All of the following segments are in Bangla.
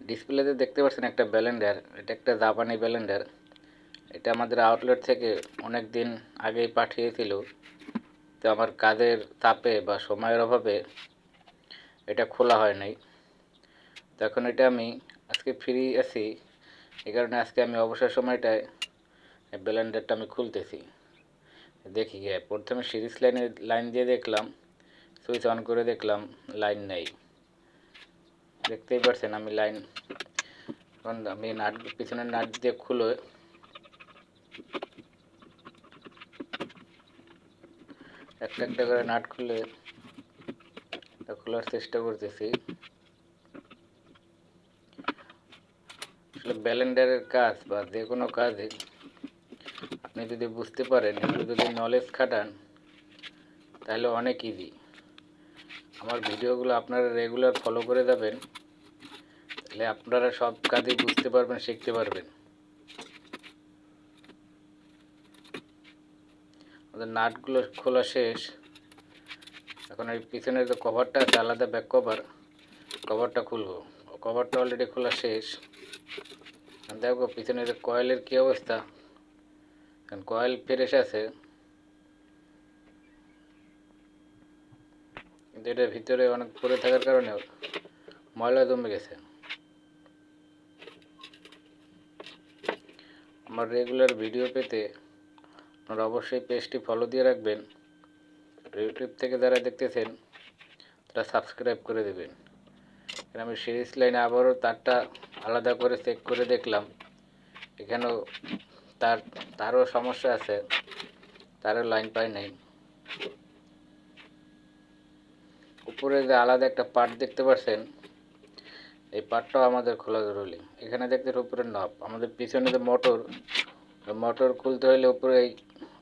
ডিসপ্লেতে দেখতে পাচ্ছেন একটা ব্যালেন্ডার। এটা একটা জাপানি ব্যালেন্ডার। এটা আমাদের আউটলেট থেকে অনেক দিন আগেই পাঠিয়েছিল, তো আমার কাজের চাপে বা সময়ের অভাবে এটা খোলা হয় নাই। তো এখন এটা আমি আজকে ফ্রি আছি, এই কারণে আজকে আমি অবসর সময়টায় ব্যালেন্ডারটা আমি খুলতেছি। দেখি গিয়ে প্রথমে সিরিজ লাইন দিয়ে দেখলাম, সুইচ অন করে দেখলাম লাইন নেই। দেখতেই পাচ্ছেন আমি লাইন, এখন আমি নাট পিছনের নাট দিয়ে খুলে একটা একটা করে নাট খুলে খোলার চেষ্টা করতেছি। আসলে ব্যালেন্ডারের কাজ বা যে কোনো কাজে আপনি যদি বুঝতে পারেন, একটু যদি নলেজ খাটান, তাহলে অনেক ইজি। আমার ভিডিওগুলো আপনারা রেগুলার ফলো করে যাবেন, তাহলে আপনারা সব কাজই বুঝতে পারবেন, শিখতে পারবেন। আমাদের নাটগুলো খোলা শেষ। এখন এই পিছনের যে কভারটা আছে, আলাদা ব্যাক কভারটা খুলবো। কভারটা অলরেডি খোলা শেষ। দেখো পিছনের কয়েলের কী অবস্থা, কারণ কয়েল ফ্রেশ আছে, কিন্তু এটার ভিতরে অনেক পরে থাকার কারণে ময়লা জমে গেছে। আমার রেগুলার ভিডিও পেতে আপনারা অবশ্যই পেজটি ফলো দিয়ে রাখবেন। ইউটিউব থেকে যারা দেখতেছেন তারা সাবস্ক্রাইব করে দেবেন। আমি সিরিজ লাইনে আবারও তারটা আলাদা করে চেক করে দেখলাম, এখানেও তারও সমস্যা আছে, তারও লাইন পাই নাই। উপরে যে আলাদা একটা পার্ট দেখতে পাচ্ছেন, এই পার্টটাও আমাদের খোলা জরুরি। এখানে দেখতে উপরে নব, আমাদের পিছনে যে মোটর খুলতে হলে উপরে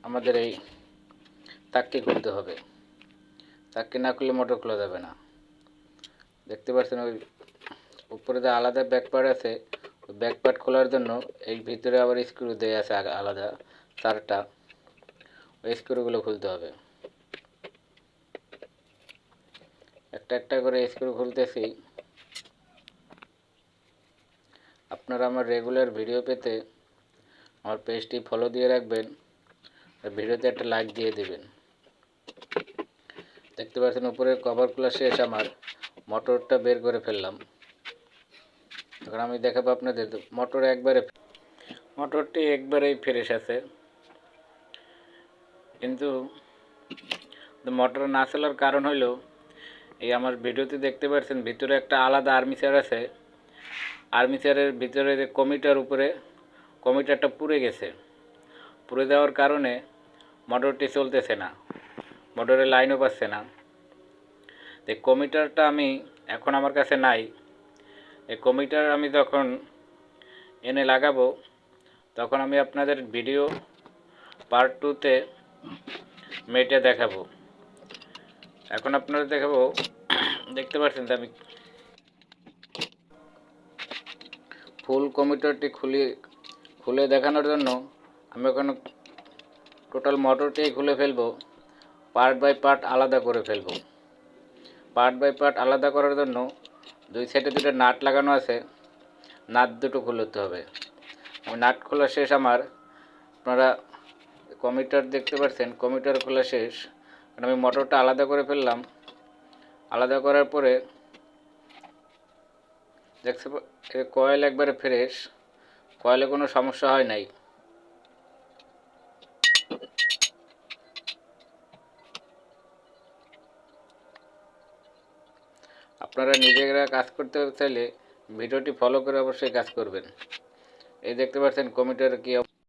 আমাদের এই তাকটি খুলতে হবে। তাকটি না খুললে মোটর খোলা যাবে না। দেখতে পাচ্ছেন ওই উপরে যে আলাদা ব্যাক পার্ট আছে, ওই ব্যাক পার্ট খোলার জন্য এই ভিতরে আবার স্ক্রু দেওয়া আছে আলাদা চারটা, ওই স্ক্রুগুলো খুলতে হবে। একটা একটা করে স্ক্রু খুলতেছি। আপনারা আমার রেগুলার ভিডিও পেতে আমার পেজটি ফলো দিয়ে রাখবেন, আর ভিডিওতে একটা লাইক দিয়ে দেবেন। দেখতে পাচ্ছেন উপরের কভার খোলা শেষ, আমার মোটরটা বের করে ফেললাম। এখন আমি দেখাবো আপনাদের মোটরটি একবারেই ফ্রেশ আছে, কিন্তু মোটর না চলার কারণ হইল এই আমার ভিডিওতে দেখতে পাচ্ছেন ভিতরে একটা আলাদা আর্মিচার আছে। আর্মিচারের ভিতরে যে কমিটারটা পুড়ে গেছে। পুড়ে যাওয়ার কারণে মোটরটি চলতেছে না, মোটরের লাইনও পাচ্ছে না। এই কমিটারটা আমি এখন আমার কাছে নাই। এই কমিটার আমি যখন এনে লাগাবো, তখন আমি আপনাদের ভিডিও পার্ট 2তে মেটে দেখাবো। এখন আপনারা দেখাবো, দেখতে পাচ্ছেন যে আমি ফুল কমিটারটি খুলে দেখানোর জন্য আমি ওখানে টোটাল মোটরটাই খুলে ফেলবো, পার্ট বাই পার্ট আলাদা করে ফেলবো। পার্ট বাই পার্ট আলাদা করার জন্য দুই সাইডে দুটো নাট লাগানো আছে, নাট দুটো খুলতে হবে। আমি নাট খোলা শেষ আমার, আপনারা কমিটার দেখতে পাচ্ছেন কমিটার খোলা শেষ। আমি মোটরটা আলাদা করে ফেললাম। আলাদা করার পরে দেখতে কয়েল একবারে ফ্রেশ, কয়েলে কোনো সমস্যা হয় নাই। আপনারা নিজেরা কাজ করতে চাইলে ভিডিওটি ফলো করে অবশ্যই কাজ করবেন। এই দেখতে পাচ্ছেন কমিটার কি